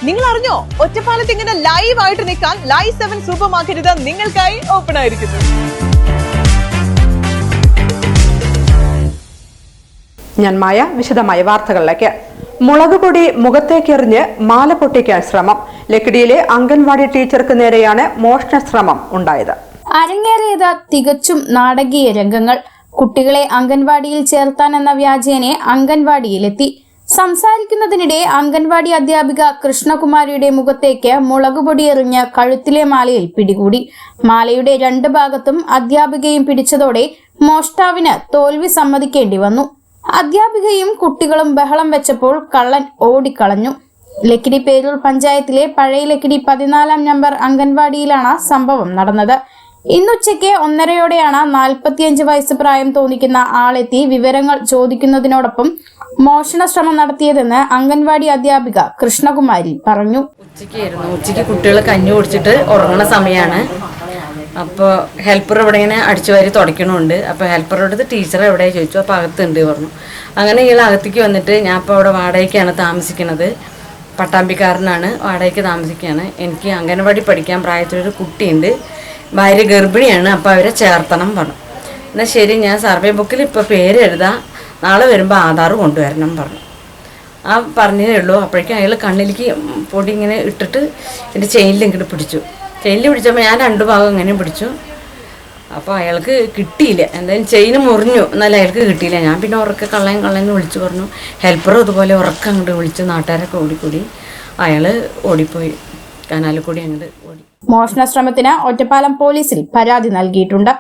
നിങ്ങൾ അറിഞ്ഞോ, ഒറ്റപ്പാലത്ത് ഇങ്ങനെ ലൈവ് ആയിട്ട് നിൽക്കാൻ ലൈവ് 7 സൂപ്പർ മാർക്കറ്റ് നിങ്ങൾക്കായി ഓപ്പൺ ആയിരിക്കുന്നു. ഞാൻ മായ. വിശദമായ വാർത്തകളിലേക്ക്. മുളക് പൊടി മുഖത്തേക്കെറിഞ്ഞ് മാല പൊട്ടിക്കാൻ ശ്രമം. ലക്കിടിയിലെ അംഗൻവാടി ടീച്ചർക്ക് നേരെയാണ് മോഷണ ശ്രമം ഉണ്ടായത്. അരങ്ങേറിയത് തികച്ചും നാടകീയ രംഗങ്ങൾ. കുട്ടികളെ അംഗൻവാടിയിൽ ചേർത്താനെന്ന വ്യാജേനെ അംഗൻവാടിയിലെത്തി. സംസാരിക്കുന്നതിനിടെ അംഗൻവാടി അധ്യാപിക കൃഷ്ണകുമാരിയുടെ മുഖത്തേക്ക് മുളകുപൊടി എറിഞ്ഞ് കഴുത്തിലെ മാലയിൽ പിടികൂടി. മാലയുടെ 2 ഭാഗത്തും അധ്യാപികയും പിടിച്ചതോടെ മോഷ്ടാവിന് തോൽവി സമ്മതിക്കേണ്ടി വന്നു. അധ്യാപികയും കുട്ടികളും ബഹളം വെച്ചപ്പോൾ കള്ളൻ ഓടിക്കളഞ്ഞു. ലക്കിടി പേരൂർ പഞ്ചായത്തിലെ പഴയ ലക്കിടി 14-ാം നമ്പർ അംഗൻവാടിയിലാണ് സംഭവം നടന്നത്. ഇന്നുച്ചയ്ക്ക് 1:30-യോടെയാണ് 45 വയസ്സ് പ്രായം തോന്നിക്കുന്ന ആളെത്തി വിവരങ്ങൾ ചോദിക്കുന്നതിനോടൊപ്പം മോഷണ ശ്രമം നടത്തിയതെന്ന് അംഗൻവാടി അധ്യാപിക കൃഷ്ണകുമാരി പറഞ്ഞു. ഉച്ചയ്ക്ക് കുട്ടികൾ കഞ്ഞി കുടിച്ചിട്ട് ഉറങ്ങണ സമയമാണ്. അപ്പോൾ ഹെൽപ്പർ ഇവിടെ ഇങ്ങനെ അടിച്ചു വാരി തുടയ്ക്കണമുണ്ട്. അപ്പോൾ ഹെൽപ്പറോട് ടീച്ചർ എവിടെ ചോദിച്ചു. അപ്പോൾ അകത്തുണ്ട് പറഞ്ഞു. അങ്ങനെ ഇയാൾ അകത്തേക്ക് വന്നിട്ട് ഞാൻ ഇപ്പോൾ അവിടെ വാടകയ്ക്കാണ് താമസിക്കുന്നത്. പട്ടാമ്പിക്കാരനാണ്, വാടകയ്ക്ക് താമസിക്കുകയാണ്. എനിക്ക് അംഗൻവാടി പഠിക്കാൻ പ്രായത്തിലൊരു കുട്ടിയുണ്ട്, ഭാര്യ ഗർഭിണിയാണ്. അപ്പോൾ അവരെ ചേർത്തണം പറഞ്ഞു. എന്നാൽ ശരി, ഞാൻ സർവേ ബുക്കിൽ ഇപ്പോൾ പേര് എഴുതാം, നാളെ വരുമ്പോൾ ആധാർ കൊണ്ടുവരണം പറഞ്ഞു. ആ പറഞ്ഞതേ ഉള്ളൂ. അപ്പോഴേക്കും അയാൾ കണ്ണിലേക്ക് പൊടി ഇങ്ങനെ ഇട്ടിട്ട് എൻ്റെ ചെയിനിൽ ഇങ്ങോട്ട് പിടിച്ചു. ചെയിനിൽ പിടിച്ചപ്പോൾ ഞാൻ 2 ഭാഗം ഇങ്ങനെ പിടിച്ചു. അപ്പോൾ അയാൾക്ക് കിട്ടിയില്ല. എന്തായാലും ചെയിന് മുറിഞ്ഞു, എന്നാലും അയാൾക്ക് കിട്ടിയില്ല. ഞാൻ പിന്നെ ഉറക്കെ കള്ളയെന്ന് വിളിച്ചു പറഞ്ഞു. ഹെൽപ്പറും അതുപോലെ ഉറക്കം അങ്ങോട്ട് വിളിച്ച് നാട്ടുകാരൊക്കെ ഓടിക്കൂടി അയാൾ ഓടിപ്പോയി, കനാലിൽ കൂടി അങ്ങോട്ട് ഓടി. മോഷണ ശ്രമത്തിന് ഒറ്റപ്പാലം പോലീസിൽ പരാതി നൽകിയിട്ടുണ്ട്.